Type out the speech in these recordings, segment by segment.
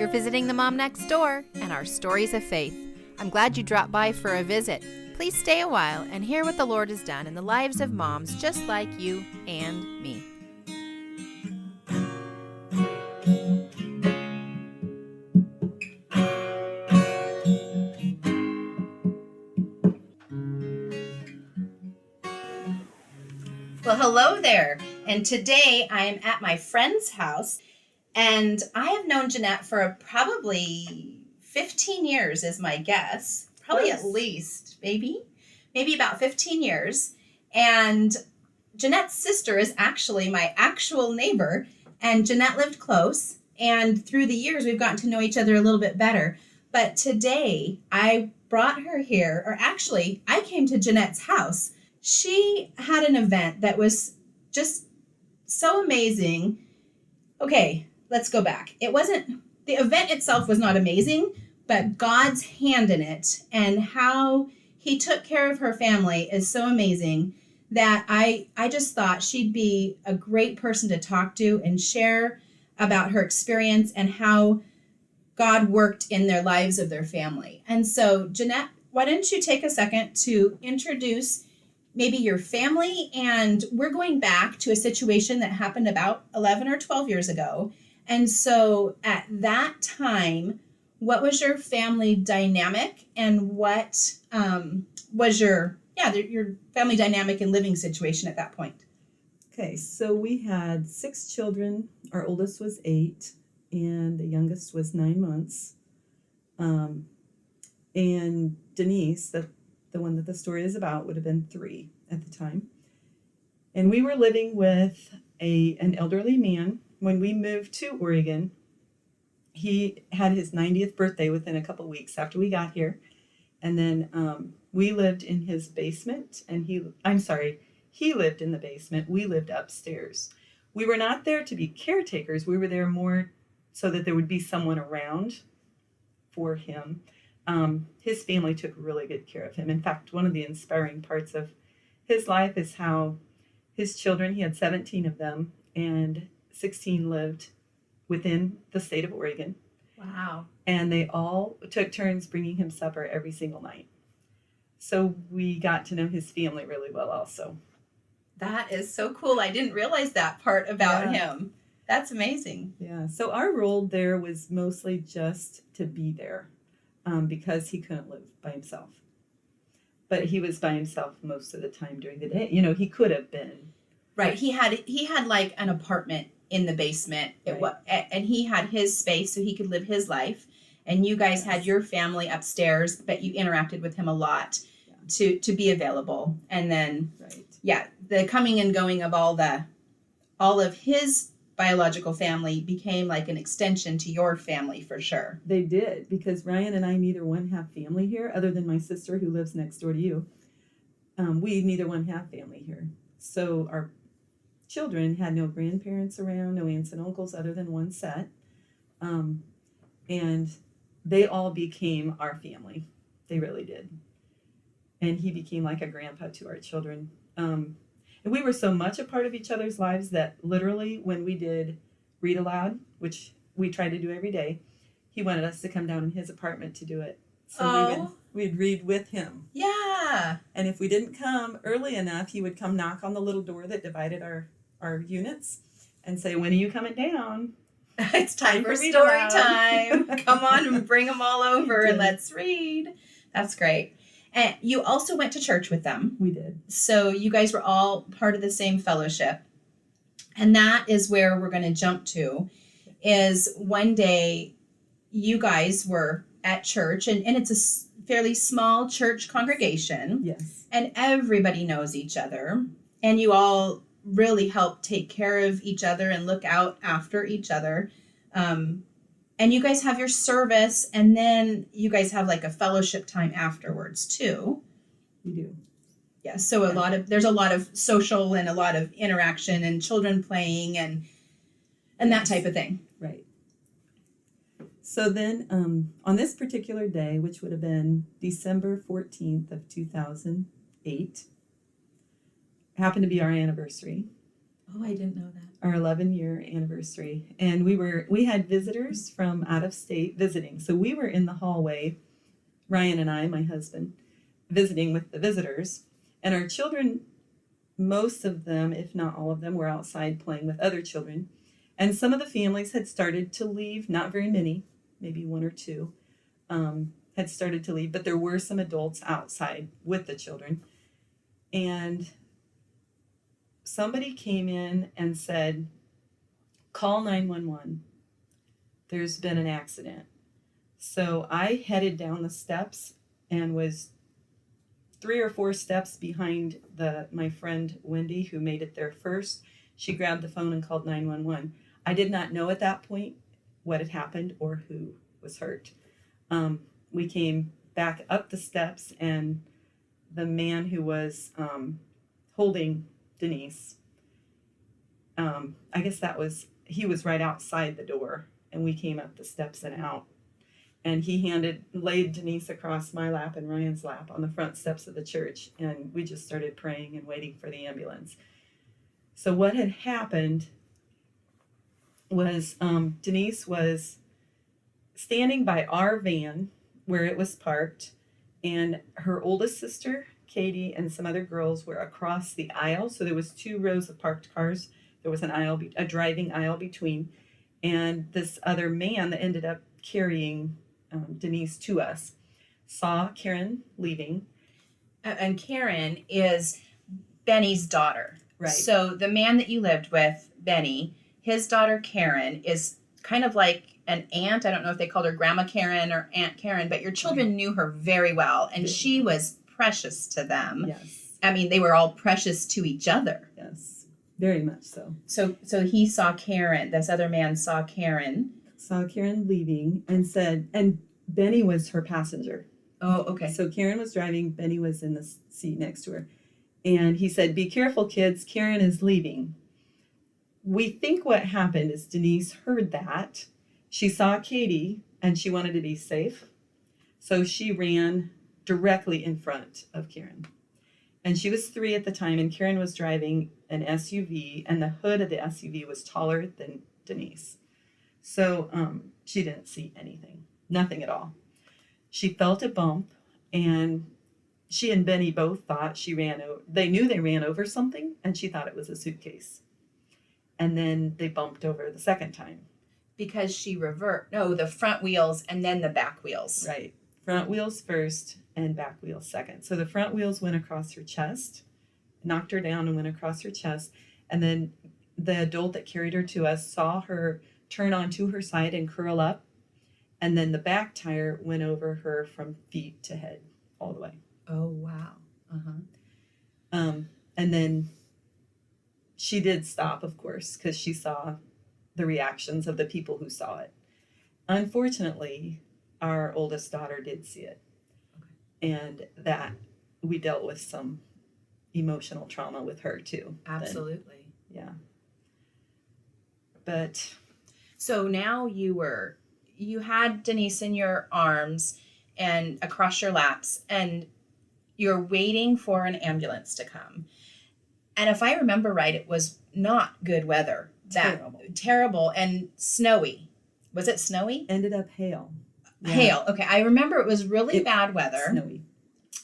You're visiting the Mom Next Door and our stories of faith. I'm glad you dropped by for a visit. Please stay a while and hear what the Lord has done in the lives of moms just like you and me. Well, hello there. And today I am at my friend's house, and I have known Jeanette for probably 15 years is my guess. Probably Yes. at least, maybe about 15 years. And Jeanette's sister is actually my actual neighbor, and Jeanette lived close. And through the years, we've gotten to know each other a little bit better. But today I brought her here, or actually I came to Jeanette's house. She had an event that was just so amazing. Okay, let's go back. The event itself was not amazing, but God's hand in it and how he took care of her family is so amazing that I just thought she'd be a great person to talk to and share about her experience and how God worked in their lives of their family. And so, Jeanette, why don't you take a second to introduce maybe your family? And we're going back to a situation that happened about 11 or 12 years ago. And so at that time, what was your family dynamic, and what was your family dynamic and living situation at that point? Okay, so we had 6 children. Our oldest was 8, and the youngest was 9 months. And Denise, the one that the story is about, would have been 3 at the time. And we were living with an elderly man. When we moved to Oregon, he had his 90th birthday within a couple weeks after we got here. And then we lived in his basement, and he lived in the basement. We lived upstairs. We were not there to be caretakers. We were there more so that there would be someone around for him. His family took really good care of him. In fact, one of the inspiring parts of his life is how his children, he had 17 of them, and 16 lived within the state of Oregon. Wow. And they all took turns bringing him supper every single night. So we got to know his family really well also. That is so cool. I didn't realize that part about him. That's amazing. Yeah. So our role there was mostly just to be there because he couldn't live by himself. But he was by himself most of the time during the day. You know, he could have been. Right. He had like an apartment in the basement. And he had his space so he could live his life. And you guys had your family upstairs, but you interacted with him a lot to be available. And then, the coming and going of all of his biological family became like an extension to your family for sure. They did, because Ryan and I, neither one have family here other than my sister who lives next door to you. We neither one have family here. So our children had no grandparents around, no aunts and uncles other than one set. And they all became our family. They really did. And he became like a grandpa to our children. And we were so much a part of each other's lives that literally when we did read aloud, which we tried to do every day, he wanted us to come down in his apartment to do it. So we'd read with him. Yeah. And if we didn't come early enough, he would come knock on the little door that divided our units and say, "When are you coming down? It's time for story time. Come on and bring them all over and let's read." That's great. And you also went to church with them. We did. So you guys were all part of the same fellowship. And that is where we're going to jump to, is one day you guys were at church, and it's a fairly small church congregation. Yes. And everybody knows each other. And you all really help take care of each other and look out after each other. And you guys have your service, and then you guys have like a fellowship time afterwards too. We do. Yeah. So there's a lot of social and a lot of interaction and children playing and that type of thing. Right. So then on this particular day, which would have been December 14th of 2008, happened to be our anniversary. Oh, I didn't know that. Our 11-year anniversary. And we had visitors from out of state visiting. So we were in the hallway, Ryan and I, my husband, visiting with the visitors. And our children, most of them, if not all of them, were outside playing with other children. And some of the families had started to leave, not very many, maybe one or two, had started to leave, but there were some adults outside with the children. And somebody came in and said, call 911. There's been an accident. So I headed down the steps and was 3 or 4 steps behind my friend Wendy, who made it there first. She grabbed the phone and called 911. I did not know at that point what had happened or who was hurt. We came back up the steps, and the man who was holding Denise, I guess he was right outside the door, and we came up the steps and out. And he laid Denise across my lap and Ryan's lap on the front steps of the church, and we just started praying and waiting for the ambulance. So what had happened was Denise was standing by our van where it was parked, and her oldest sister, Katie, and some other girls were across the aisle. So there was 2 rows of parked cars. There was a driving aisle between, and this other man that ended up carrying Denise to us saw Karen leaving. And Karen is Benny's daughter. Right. So the man that you lived with, Benny, his daughter Karen is kind of like an aunt. I don't know if they called her Grandma Karen or Aunt Karen, but your children knew her very well, and she was precious to them. Yes. I mean, they were all precious to each other. Yes, very much so. So he saw Karen. This other man saw Karen Leaving and said, and Benny was her passenger. Oh, okay. So Karen was driving, Benny was in the seat next to her. And he said, be careful, kids, Karen is leaving. We think what happened is Denise heard that. She saw Katie and she wanted to be safe. So she ran directly in front of Karen. And she was 3 at the time, and Karen was driving an SUV, and the hood of the SUV was taller than Denise. So she didn't see anything, nothing at all. She felt a bump, and she and Benny both thought they knew they ran over something, and she thought it was a suitcase. And then they bumped over the second time. Because she the front wheels and then the back wheels. Right. Front wheels first and back wheels second. So the front wheels went across her chest, knocked her down and went across her chest. And then the adult that carried her to us saw her turn onto her side and curl up. And then the back tire went over her from feet to head all the way. Oh, wow. And then she did stop, of course, because she saw the reactions of the people who saw it. Unfortunately, our oldest daughter did see it. Okay. And that we dealt with some emotional trauma with her too. Absolutely. Then, yeah. But so now you had Denise in your arms and across your laps, and you're waiting for an ambulance to come. And if I remember right, it was not good weather. Terrible and snowy. Was it snowy? Ended up hail. Yeah. Hail. Okay. I remember it was really bad weather. Snowy.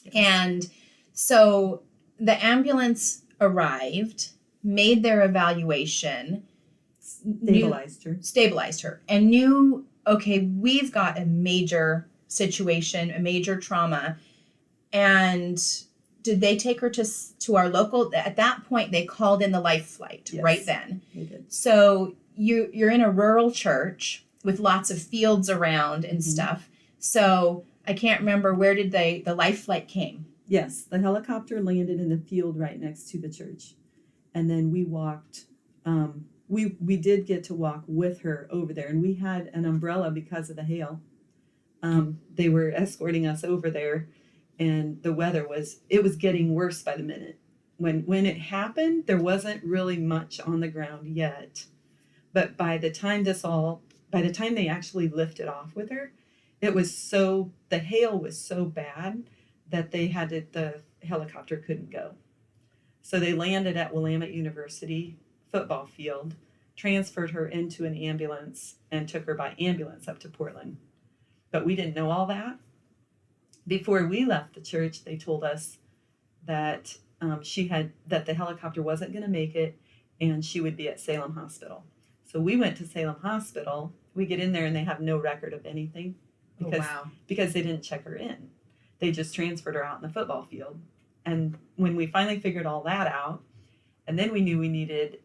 Yes. And so the ambulance arrived, made their evaluation, stabilized her, and knew, okay, we've got a major situation, a major trauma. And did they take her to our local? At that point, they called in the life flight. Yes, right then. They did. So you're in a rural church with lots of fields around and stuff. So I can't remember, where did the life flight came? Yes, the helicopter landed in the field right next to the church. And then we walked, we did get to walk with her over there, and we had an umbrella because of the hail. They were escorting us over there, and the weather was getting worse by the minute. When it happened, there wasn't really much on the ground yet. But by the time they actually lifted off with her, the hail was so bad that the helicopter couldn't go. So they landed at Willamette University football field, transferred her into an ambulance, and took her by ambulance up to Portland. But we didn't know all that. Before we left the church, they told us that that the helicopter wasn't going to make it, and she would be at Salem Hospital. So we went to Salem Hospital. We get in there, and they have no record of anything because they didn't check her in. They just transferred her out in the football field. And when we finally figured all that out, and then we knew we needed,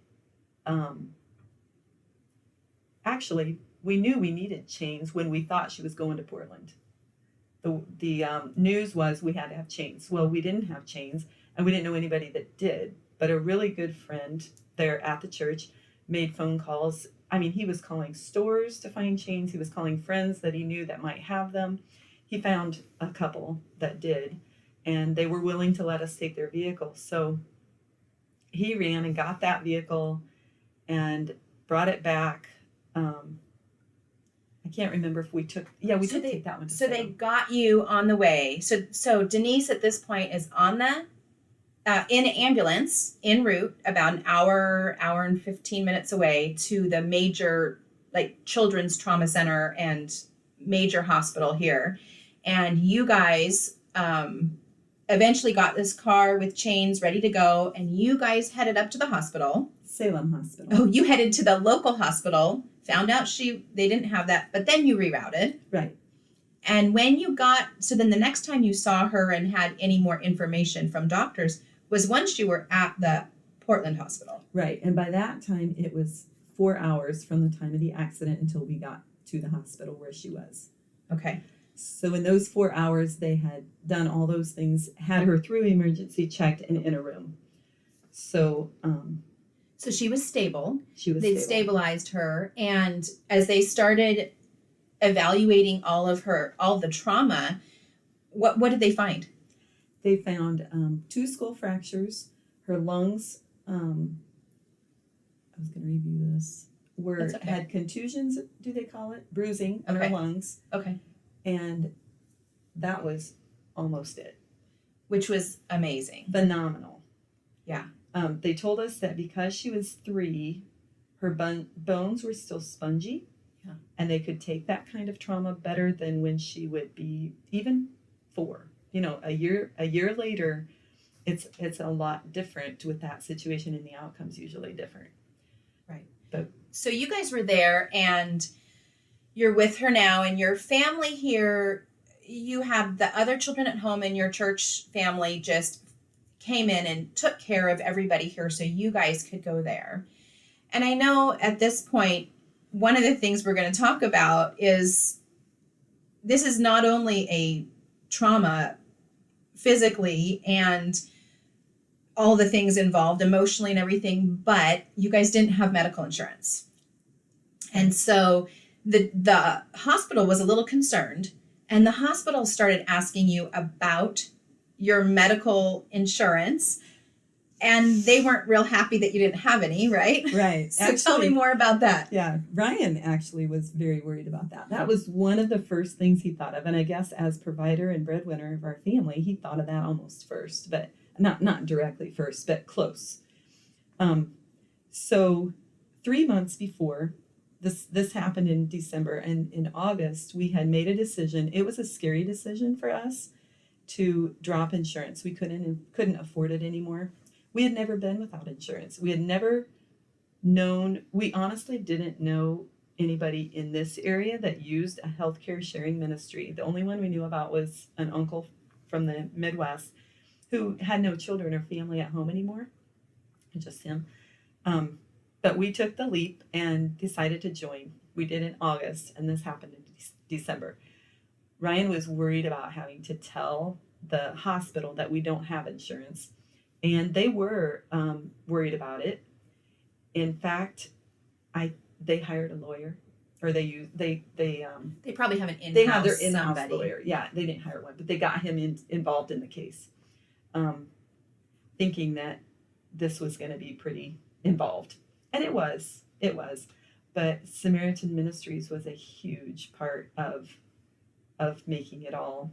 we knew we needed chains when we thought she was going to Portland. The news was we had to have chains. Well, we didn't have chains, and we didn't know anybody that did. But a really good friend there at the church made phone calls. I mean, he was calling stores to find chains. He was calling friends that he knew that might have them. He found a couple that did, and they were willing to let us take their vehicle. So he ran and got that vehicle and brought it back. I can't remember if we took, we did take that one to So Salem. they got you on the way. So Denise at this point is on the, in an ambulance, en route, about an hour and 15 minutes away to the major, like, children's trauma center and major hospital here. And you guys eventually got this car with chains ready to go, and you guys headed up to the hospital. Salem Hospital. Oh, you headed to the local hospital, found out they didn't have that, but then you rerouted. Right. And when so then the next time you saw her and had any more information from doctors was once you were at the Portland hospital. Right. And by that time, it was 4 hours from the time of the accident until we got to the hospital where she was. Okay. So in those 4 hours, they had done all those things, had her through emergency, checked, and in a room. So So she was stable. They stabilized her. And as they started evaluating all the trauma, what did they find? They found 2 skull fractures. Her lungs, I was going to review this, had contusions, do they call it? Bruising in her lungs. Okay. And that was almost it. Which was amazing. Phenomenal. Yeah. They told us that because she was 3, her bones were still spongy. Yeah. And they could take that kind of trauma better than when she would be even 4. You know, a year later, it's a lot different with that situation, and the outcome's usually different. Right. But so you guys were there, and you're with her now, and your family here, you have the other children at home, and your church family just came in and took care of everybody here so you guys could go there. And I know at this point, one of the things we're going to talk about is this is not only a trauma physically and all the things involved emotionally and everything, but you guys didn't have medical insurance. And so the hospital was a little concerned, and the hospital started asking you about your medical insurance, and they weren't real happy that you didn't have any, right? Right. So tell me more about that. Yeah, Ryan actually was very worried about that. That was one of the first things he thought of, and I guess as provider and breadwinner of our family, he thought of that almost first, but not directly first, but close. So 3 months before this happened in December, and in August we had made a decision. It was a scary decision for us to drop insurance. We couldn't afford it anymore. We had never been without insurance. We had never known, we honestly didn't know anybody in this area that used a healthcare sharing ministry. The only one we knew about was an uncle from the Midwest who had no children or family at home anymore, just him. But we took the leap and decided to join. We did in August, and this happened in December. Ryan was worried about having to tell the hospital that we don't have insurance, and they were worried about it. In fact, they hired a lawyer, or they probably have an in-house. They have their in-house somebody. lawyer. Yeah, they didn't hire one, but they got him involved in the case, thinking that this was going to be pretty involved, and it was. But Samaritan Ministries was a huge part of making it all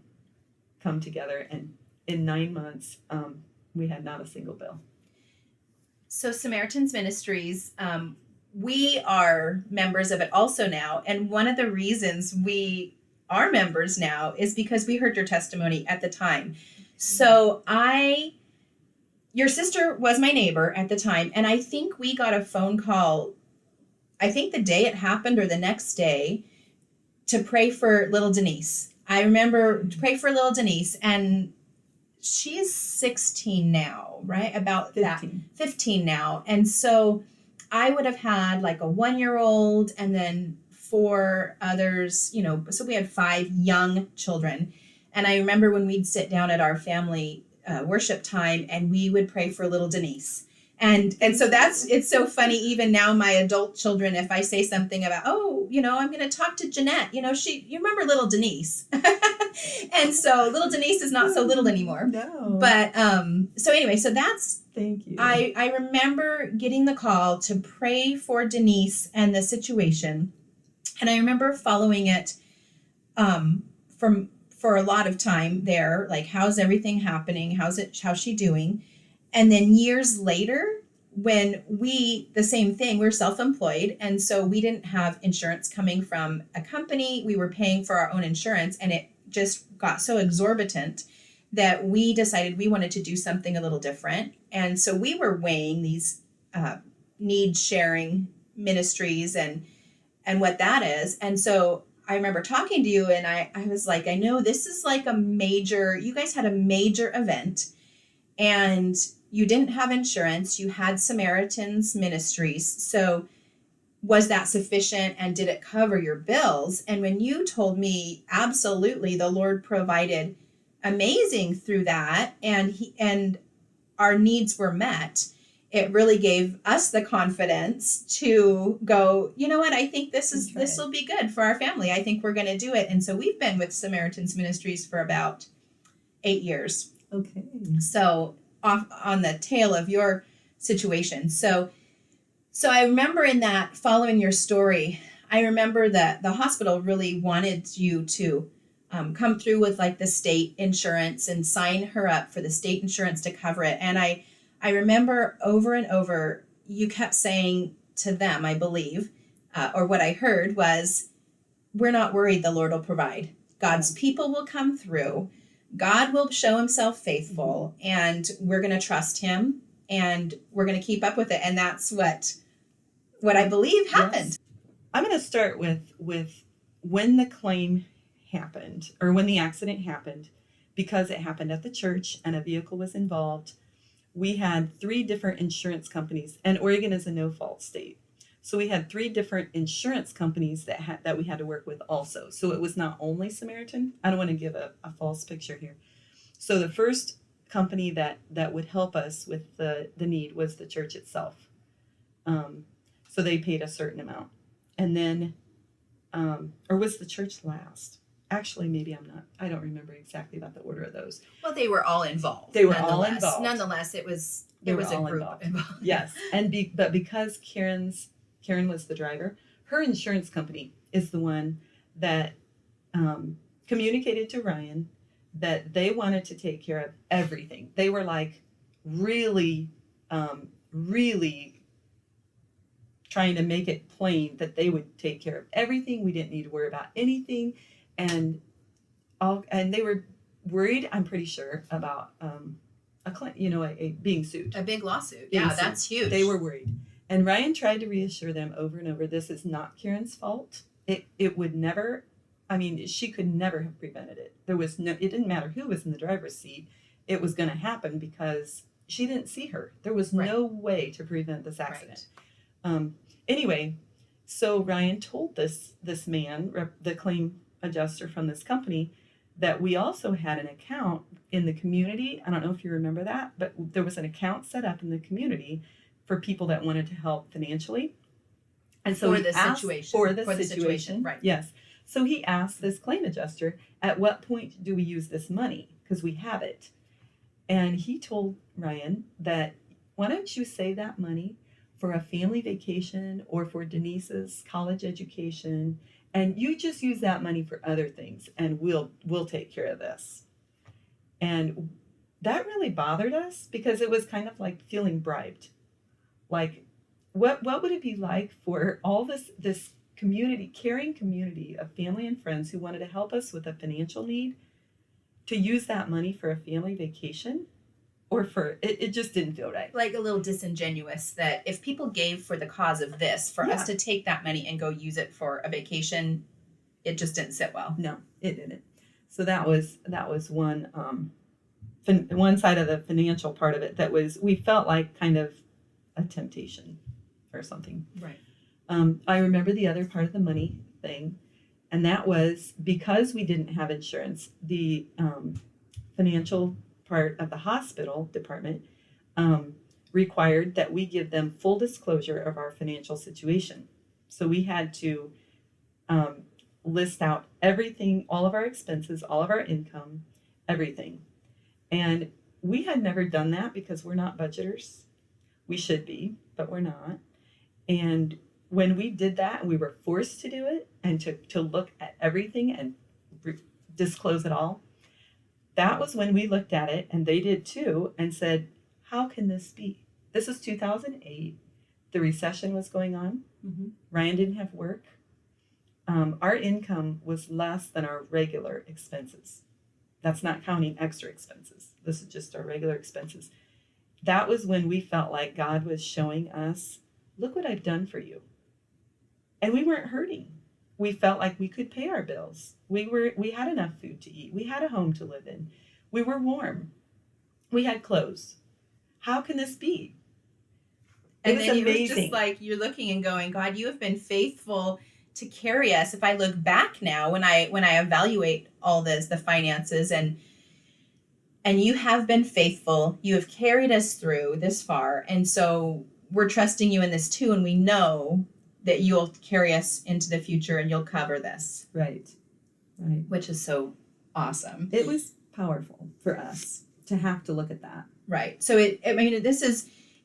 come together. And in 9 months, we had not a single bill. So Samaritan's Ministries, we are members of it also now. And one of the reasons we are members now is because we heard your testimony at the time. So your sister was my neighbor at the time. And I think we got a phone call, I think the day it happened or the next day, to pray for little Denise. I remember to pray for little Denise, and she's 16 now, right? About 15. 15 now. And so I would have had like a 1-year-old and then 4 others, so we had 5 young children. And I remember when we'd sit down at our family worship time and we would pray for little Denise. And so it's so funny, even now, my adult children, if I say something about, I'm going to talk to Jeanette, you remember little Denise. And so little Denise is not so little anymore. No. But so that's, thank you. I remember getting the call to pray for Denise and the situation. And I remember following it for a lot of time there, like, how's everything happening? How's she doing? And then years later, when the same thing, we're self-employed. And so we didn't have insurance coming from a company. We were paying for our own insurance, and it just got so exorbitant that we decided we wanted to do something a little different. And so we were weighing these need sharing ministries and what that is. And so I remember talking to you, and I was like, I know this is like you guys had a major event, and you didn't have insurance. You had Samaritan's Ministries. So was that sufficient, and did it cover your bills? And when you told me, absolutely, the Lord provided amazing through that, and our needs were met, it really gave us the confidence to go, you know what, I think this will be good for our family. I think we're going to do it. And so we've been with Samaritan's Ministries for about 8 years. Okay. So off on the tail of your situation. So I remember in that, following your story, I remember that the hospital really wanted you to come through with like the state insurance and sign her up for the state insurance to cover it. And I remember over and over, you kept saying to them, I believe, or what I heard was, we're not worried, the Lord will provide. God's people will come through. God will show himself faithful, and we're going to trust him, and we're going to keep up with it. And that's what I believe happened. Yes. I'm going to start with when the claim happened, or when the accident happened, because it happened at the church and a vehicle was involved. We had 3 different insurance companies, and Oregon is a no-fault state. So we had 3 different insurance companies that we had to work with also. So it was not only Samaritan. I don't want to give a false picture here. So the first company that would help us with the need was the church itself. So they paid a certain amount. And then, or was the church last? Actually, maybe I don't remember exactly about the order of those. Well, they were all involved. They were all involved. Nonetheless, it was a group involved. Yes. But because Karen was the driver, her insurance company is the one that communicated to Ryan that they wanted to take care of everything. They were like really, really trying to make it plain that they would take care of everything. We didn't need to worry about anything. And they were worried, I'm pretty sure, about being sued. A big lawsuit. Yeah, that's huge. They were worried. And Ryan tried to reassure them over and over, this is not Karen's fault. It would never, she could never have prevented it. It didn't matter who was in the driver's seat. It was going to happen because she didn't see her. There was no way to prevent this accident. Right. Anyway, so Ryan told this man, the claim adjuster from this company, that we also had an account in the community. I don't know if you remember that, but there was an account set up in the community for people that wanted to help financially. And so for the situation. Right. Yes. So he asked this claim adjuster, at what point do we use this money? Because we have it. And he told Ryan that, why don't you save that money for a family vacation or for Denise's college education, and you just use that money for other things, and we'll take care of this. And that really bothered us because it was kind of like feeling bribed. like, what would it be like for all this community, caring community of family and friends who wanted to help us with a financial need, to use that money for a family vacation, or for it just didn't feel right. Like a little disingenuous that if people gave for the cause of this, for us to take that money and go use it for a vacation, it just didn't sit well. No, it didn't. So that was one one side of the financial part of it that we felt like kind of a temptation or something. Right. I remember the other part of the money thing, and that was because we didn't have insurance. The financial part of the hospital department required that we give them full disclosure of our financial situation. So we had to list out everything, all of our expenses, all of our income, everything. And we had never done that because we're not budgeters. We should be, but we're not. And when we did that and we were forced to do it and to look at everything and disclose it all, that was when we looked at it, and they did too, and said, how can this be? This is 2008. The recession was going on. Mm-hmm. Ryan didn't have work. Our income was less than our regular expenses. That's not counting extra expenses. This is just our regular expenses. That was when we felt like God was showing us, look what I've done for you. And we weren't hurting. We felt like we could pay our bills. We had enough food to eat. We had a home to live in. We were warm. We had clothes. How can this be? And then it was just like you're looking and going, God, you have been faithful to carry us. If I look back now, when I evaluate all this, the finances, and you have been faithful, you have carried us through this far. And so we're trusting you in this too. And we know that you'll carry us into the future and you'll cover this. Right. Which is so awesome. It was powerful for us to have to look at that. Right. So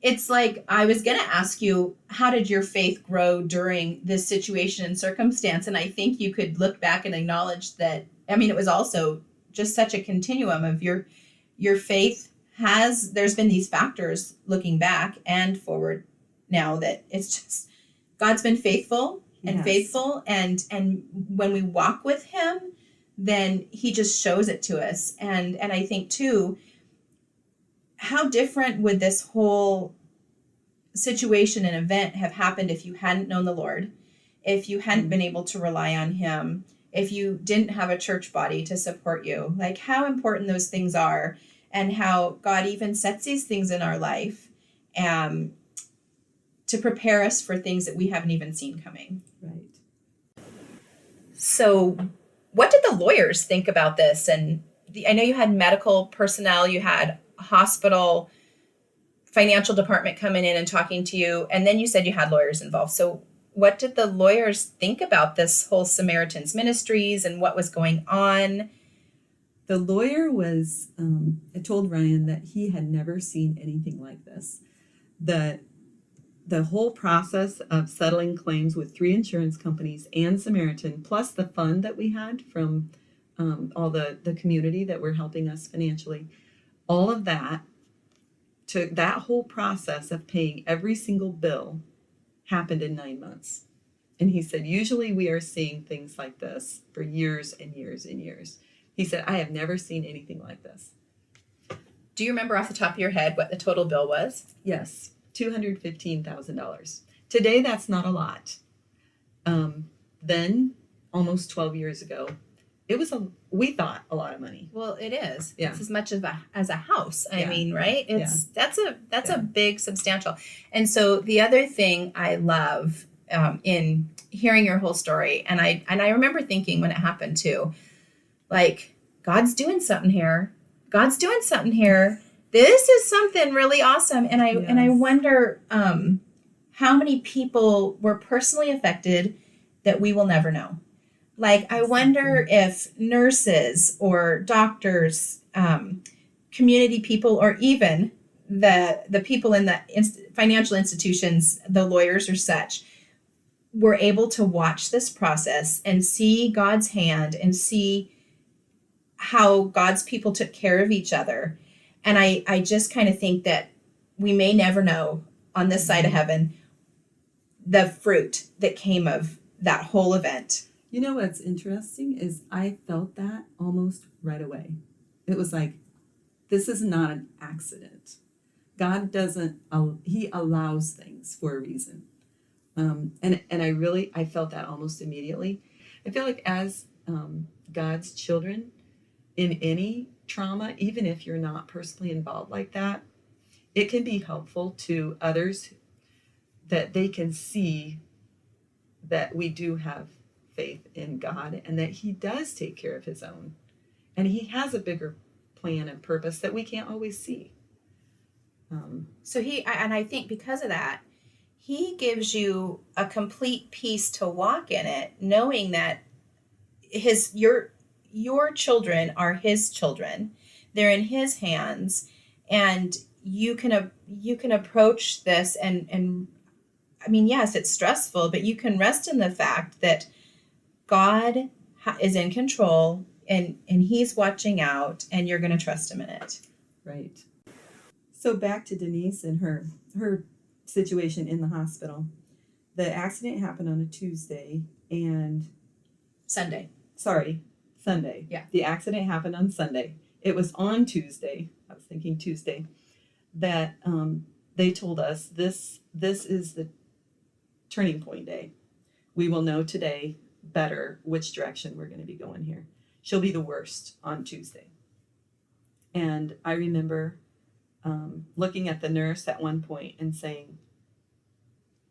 it's like, I was going to ask you, how did your faith grow during this situation and circumstance? And I think you could look back and acknowledge that, it was also just such a continuum of your faith there's been these factors looking back and forward now that it's just, God's been faithful and faithful. And when we walk with him, then he just shows it to us. And I think too, how different would this whole situation and event have happened if you hadn't known the Lord, if you hadn't been able to rely on him, if you didn't have a church body to support you, like how important those things are, and how God even sets these things in our life to prepare us for things that we haven't even seen coming. Right. So what did the lawyers think about this? And I know you had medical personnel, you had hospital, financial department coming in and talking to you, and then you said you had lawyers involved. So what did the lawyers think about this whole Samaritan's Ministries and what was going on? The lawyer told Ryan that he had never seen anything like this. The whole process of settling claims with 3 insurance companies and Samaritan, plus the fund that we had from all the community that were helping us financially, all of that, that whole process of paying every single bill happened in 9 months. And he said, usually we are seeing things like this for years and years and years. He said, I have never seen anything like this. Do you remember off the top of your head what the total bill was? Yes, $215,000. Today, that's not a lot. Then, almost 12 years ago, we thought a lot of money. Well, it is. Yeah. It's as much as a house. I Yeah. mean, right? That's Yeah. a big substantial. And so the other thing I love in hearing your whole story, and I remember thinking when it happened too, like, God's doing something here. God's doing something here. This is something really awesome. And I wonder how many people were personally affected that we will never know. Like, I wonder if nurses or doctors, community people, or even the people in the financial institutions, the lawyers or such, were able to watch this process and see God's hand and see how God's people took care of each other. And I just kind of think that we may never know on this side of heaven, the fruit that came of that whole event. You know what's interesting is I felt that almost right away. It was like, this is not an accident. God doesn't, he allows things for a reason. And I felt that almost immediately. I feel like as God's children, in any trauma, even if you're not personally involved like that, it can be helpful to others that they can see that we do have faith in God and that he does take care of his own. And he has a bigger plan and purpose that we can't always see. So I think because of that, he gives you a complete peace to walk in it, knowing that your children are his children. They're in his hands, and you can approach this and I mean, yes, it's stressful, but you can rest in the fact that God is in control and he's watching out, and you're going to trust him in it. Right. So back to Denise and her situation in the hospital. The accident happened on a Tuesday and Sunday. Yeah. The accident happened on Sunday. It was on Tuesday. I was thinking Tuesday that they told us this is the turning point day. We will know today better which direction we're going to be going here. She'll be the worst on Tuesday. And I remember looking at the nurse at one point and saying,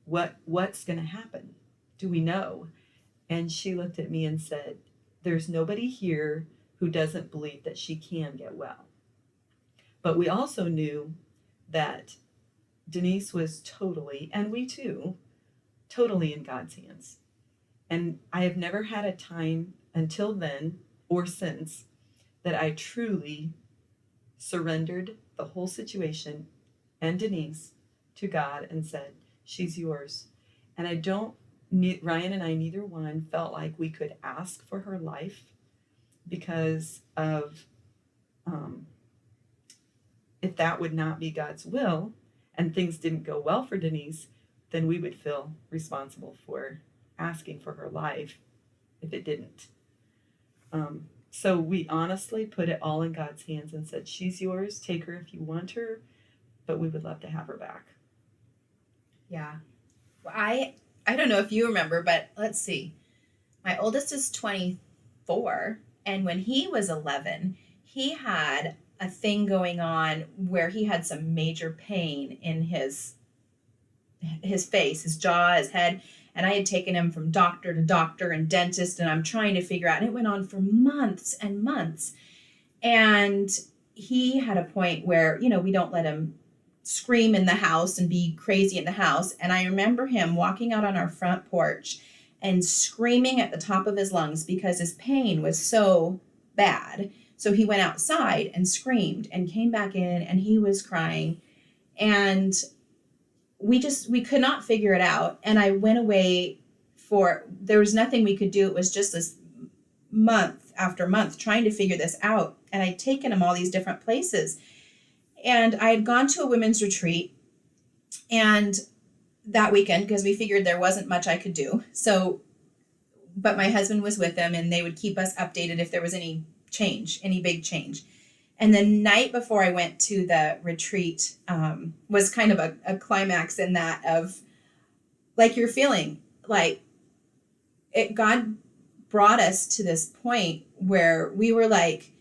what's going to happen? Do we know? And she looked at me and said, there's nobody here who doesn't believe that she can get well. But we also knew that Denise was totally, and we too, totally in God's hands. And I have never had a time until then or since that I truly surrendered the whole situation and Denise to God and said, she's yours. And Ryan and I, neither one felt like we could ask for her life because of, if that would not be God's will and things didn't go well for Denise, then we would feel responsible for asking for her life if it didn't. So we honestly put it all in God's hands and said, she's yours, take her if you want her, but we would love to have her back. Yeah. Well, I don't know if you remember, but let's see. My oldest is 24, and when he was 11, he had a thing going on where he had some major pain in his face, his jaw, his head. And I had taken him from doctor to doctor and dentist, and I'm trying to figure out, and it went on for months and months. And he had a point where, we don't let him scream in the house and be crazy in the house. And I remember him walking out on our front porch and screaming at the top of his lungs because his pain was so bad. So he went outside and screamed and came back in, and he was crying. And we could not figure it out. And I went away there was nothing we could do. It was just this month after month trying to figure this out. And I'd taken him all these different places. And I had gone to a women's retreat and that weekend, because we figured there wasn't much I could do. So, but my husband was with them, and they would keep us updated if there was any big change. And the night before I went to the retreat was kind of a climax in that of, like, you're feeling like God brought us to this point where we were like,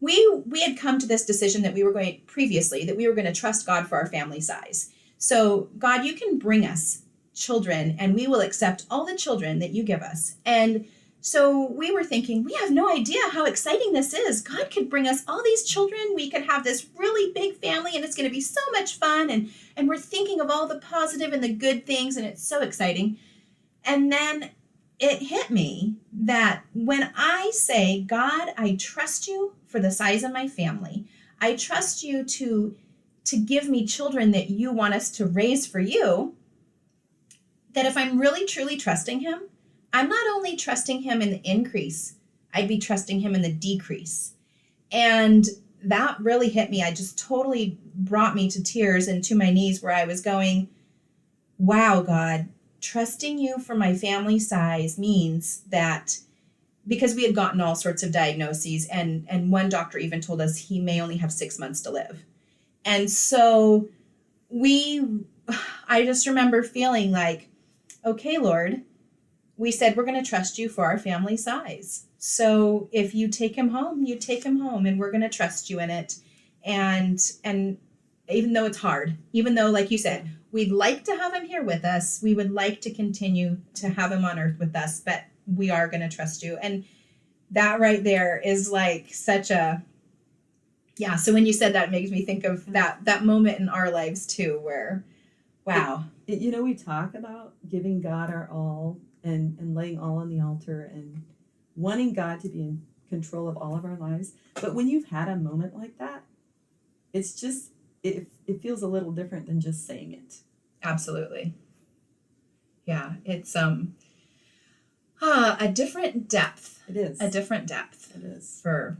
we had come to this decision that we were going to trust God for our family size. So God, you can bring us children and we will accept all the children that you give us. And so we were thinking, we have no idea how exciting this is. God could bring us all these children. We could have this really big family and it's going to be so much fun. And we're thinking of all the positive and the good things, and it's so exciting. And then it hit me that when I say, God, I trust you for the size of my family. I trust you to give me children that you want us to raise for you, that if I'm really truly trusting him, I'm not only trusting him in the increase, I'd be trusting him in the decrease. And that really hit me. I just totally brought me to tears and to my knees, where I was going, wow, God, trusting you for my family size means that, because we had gotten all sorts of diagnoses, and one doctor even told us he may only have 6 months to live. And so I just remember feeling like, okay, Lord, we said we're going to trust you for our family size. So if you take him home, you take him home, and we're going to trust you in it. And even though it's hard, even though, like you said, we'd like to have him here with us, we would like to continue to have him on earth with us, but we are going to trust you. And that right there is like such a, yeah. So when you said that, it makes me think of that moment in our lives too, where, wow. We talk about giving God our all and laying all on the altar and wanting God to be in control of all of our lives. But when you've had a moment like that, it's just, it feels a little different than just saying it. Absolutely. Yeah. It's, a different depth. It is. A different depth. It is. For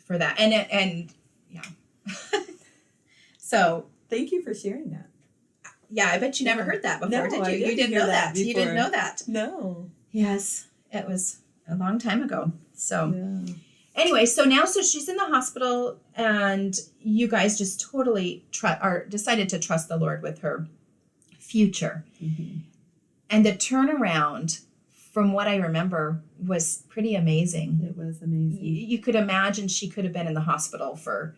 that. And yeah. So. Thank you for sharing that. Yeah, I bet you never heard that before, no, did you? You didn't know that. You didn't know that. No. Yes. It was a long time ago. So yeah. Anyway, so she's in the hospital, and you guys just totally decided to trust the Lord with her future. Mm-hmm. And the turnaround, from what I remember, was pretty amazing. It was amazing. You could imagine she could have been in the hospital for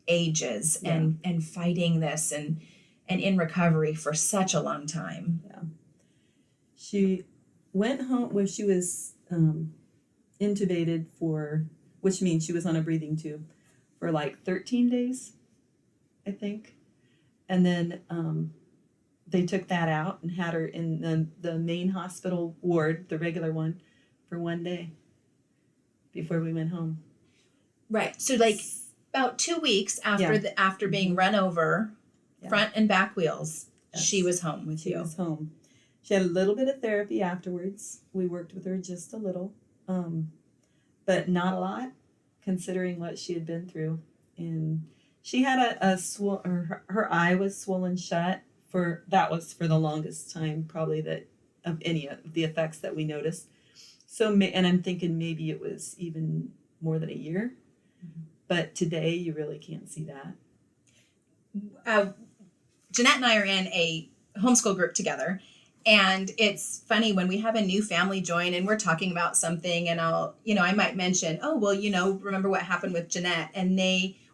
ages and fighting this and in recovery for such a long time. Yeah. She went home where she was intubated for, which means she was on a breathing tube for like 13 days, I think. And then they took that out and had her in the main hospital ward, the regular one, for 1 day before we went home. Right. So like about 2 weeks after being run over, front and back wheels, she was home with you. She was home. She had a little bit of therapy afterwards. We worked with her just a little, but not a lot, considering what she had been through. And she had her eye was swollen shut. That was for the longest time, probably, that of any of the effects that we noticed. So, and I'm thinking maybe it was even more than a year. Mm-hmm. But today you really can't see that. Jeanette and I are in a homeschool group together, and it's funny when we have a new family join and we're talking about something, and I might mention, oh, well, remember what happened with Jeanette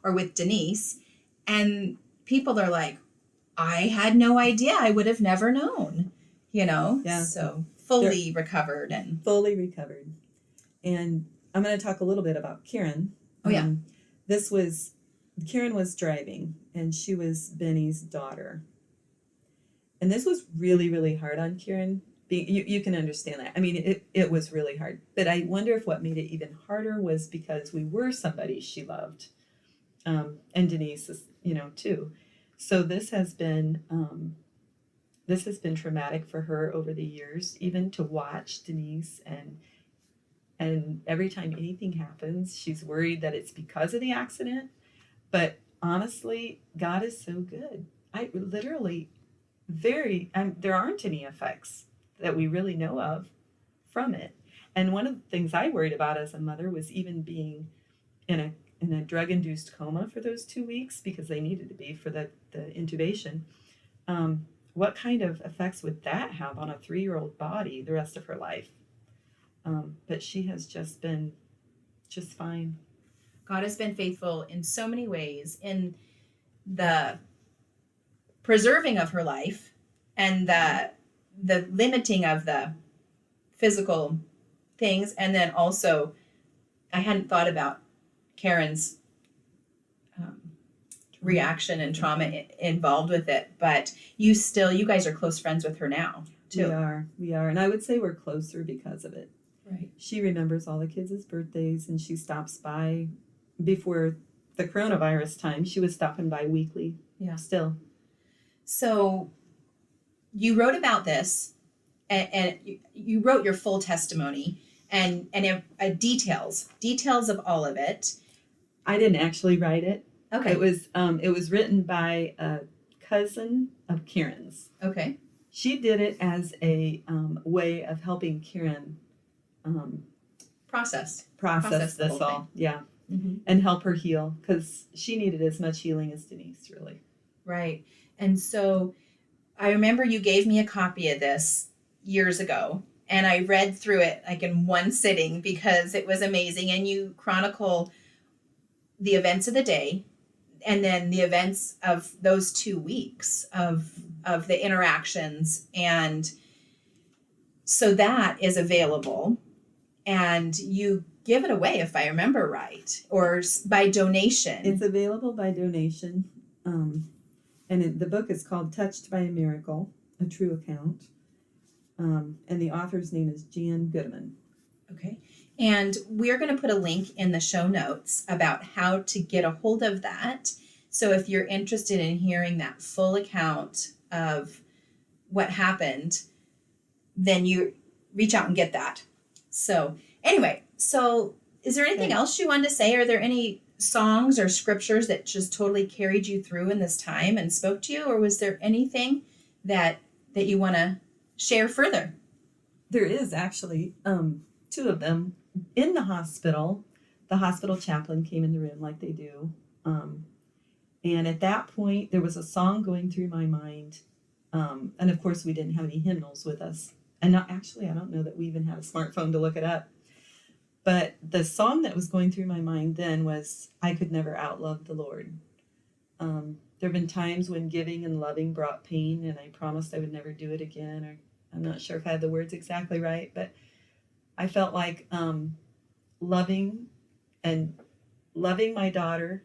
or with Denise, and people are like, I had no idea. I would have never known, Yeah. So fully recovered. And I'm going to talk a little bit about Karen. Oh, yeah. Karen was driving, and she was Benny's daughter. And this was really, really hard on Karen. You can understand that. I mean, it was really hard. But I wonder if what made it even harder was because we were somebody she loved. And Denise is, too. So this has been traumatic for her over the years, even to watch Denise, and every time anything happens, she's worried that it's because of the accident. But honestly, God is so good. I literally there aren't any effects that we really know of from it. And one of the things I worried about as a mother was even being in a drug-induced coma for those 2 weeks, because they needed to be for the intubation. What kind of effects would that have on a 3-year-old body the rest of her life? But she has just been just fine. God has been faithful in so many ways, in the preserving of her life and the limiting of the physical things. And then also, I hadn't thought about Karen's reaction and trauma involved with it, but you guys are close friends with her now too. We are. And I would say we're closer because of it. Right. She remembers all the kids' birthdays, and she stops by. Before the coronavirus time, she was stopping by weekly. Yeah. Still. So you wrote about this, and you wrote your full testimony and details of all of it. I didn't actually write it. Okay. It was written by a cousin of Karen's. Okay. she did it as a way of helping Karen Process process the whole this all. Yeah. Mm-hmm. And help her heal, because she needed as much healing as Denise, really. Right. And so I remember you gave me a copy of this years ago, and I read through it like in one sitting because it was amazing. And you chronicle the events of the day and then the events of those 2 weeks of the interactions. And so that is available, and you give it away, if I remember right, or by donation. It's available by donation. The book is called Touched by a Miracle, a True Account. And the author's name is Jan Goodman. Okay. And we're going to put a link in the show notes about how to get a hold of that. So if you're interested in hearing that full account of what happened, then you reach out and get that. So anyway, is there anything else you wanted to say? Are there any songs or scriptures that just totally carried you through in this time and spoke to you? Or was there anything that you want to share further? There is actually 2 of them. In the hospital chaplain came in the room like they do. And at that point, there was a song going through my mind. And of course, we didn't have any hymnals with us. And I don't know that we even had a smartphone to look it up. But the song that was going through my mind then was, I Could Never Outlove the Lord. There have been times when giving and loving brought pain, and I promised I would never do it again. Or I'm not sure if I had the words exactly right, but I felt like loving my daughter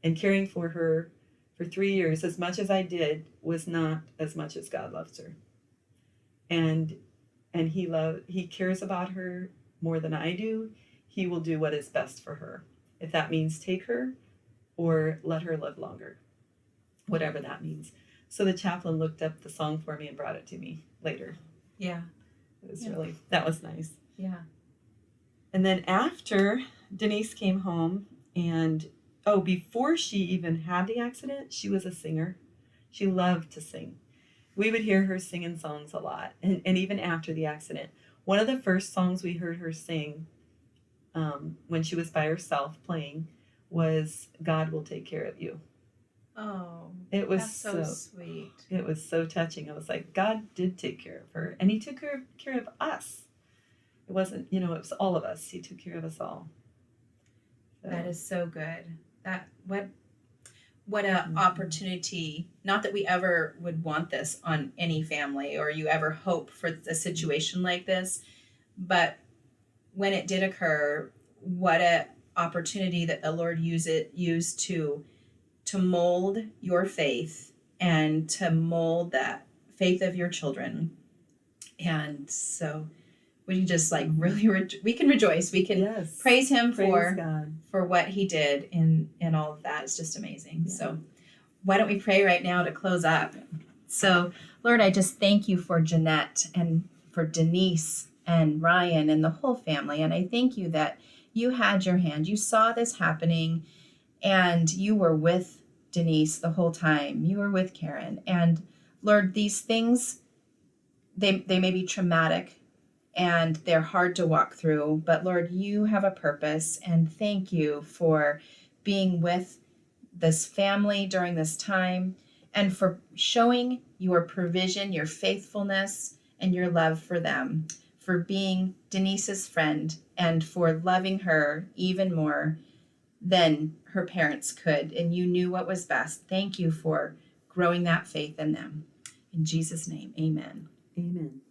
and caring for her for 3 years, as much as I did, was not as much as God loves her. And he cares about her more than I do. He will do what is best for her. If that means take her or let her live longer, whatever that means. So the chaplain looked up the song for me and brought it to me later. Yeah. It was that was nice. Yeah. And then after Denise came home, and before she even had the accident, she was a singer. She loved to sing. We would hear her singing songs a lot. And even after the accident, one of the first songs we heard her sing when she was by herself playing was God Will Take Care of You. Oh, it was that's so sweet. It was so touching. I was like, God did take care of her, and he took care of us. It wasn't, it was all of us. He took care of us all. So. That is so good. What an opportunity. Not that we ever would want this on any family, or you ever hope for a situation like this, but when it did occur, what an opportunity that the Lord used to mold your faith and to mold that faith of your children. And so we just really we can rejoice. We can praise him for what he did in all of that. It's just amazing. Yeah. So why don't we pray right now to close up? So Lord, I just thank you for Jeanette and for Denise and Ryan and the whole family. And I thank you that you had your hand. You saw this happening and you were with Denise the whole time. You were with Karen. And Lord, these things, they may be traumatic and they're hard to walk through, but Lord, you have a purpose, and thank you for being with this family during this time and for showing your provision, your faithfulness, and your love for them, for being Denise's friend and for loving her even more than her parents could. And you knew what was best. Thank you for growing that faith in them. In Jesus' name, amen. Amen.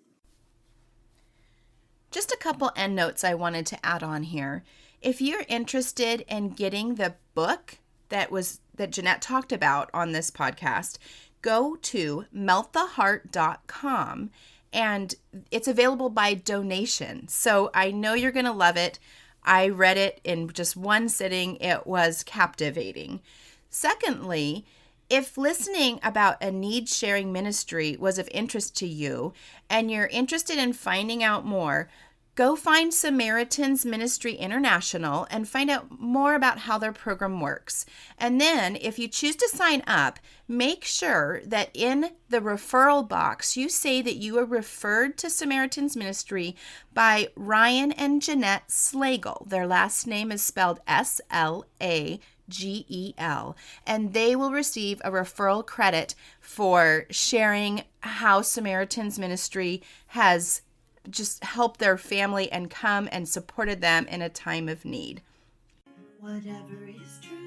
Just a couple end notes I wanted to add on here. If you're interested in getting the book that Jeanette talked about on this podcast, go to melttheheart.com, and it's available by donation. So I know you're going to love it. I read it in just one sitting. It was captivating. Secondly, if listening about a need sharing ministry was of interest to you and you're interested in finding out more, go find Samaritan's Ministry International and find out more about how their program works. And then if you choose to sign up, make sure that in the referral box, you say that you are referred to Samaritan's Ministry by Ryan and Jeanette Slagel. Their last name is spelled Slagel, and they will receive a referral credit for sharing how Samaritan's Ministry has just helped their family and come and supported them in a time of need. Whatever is true.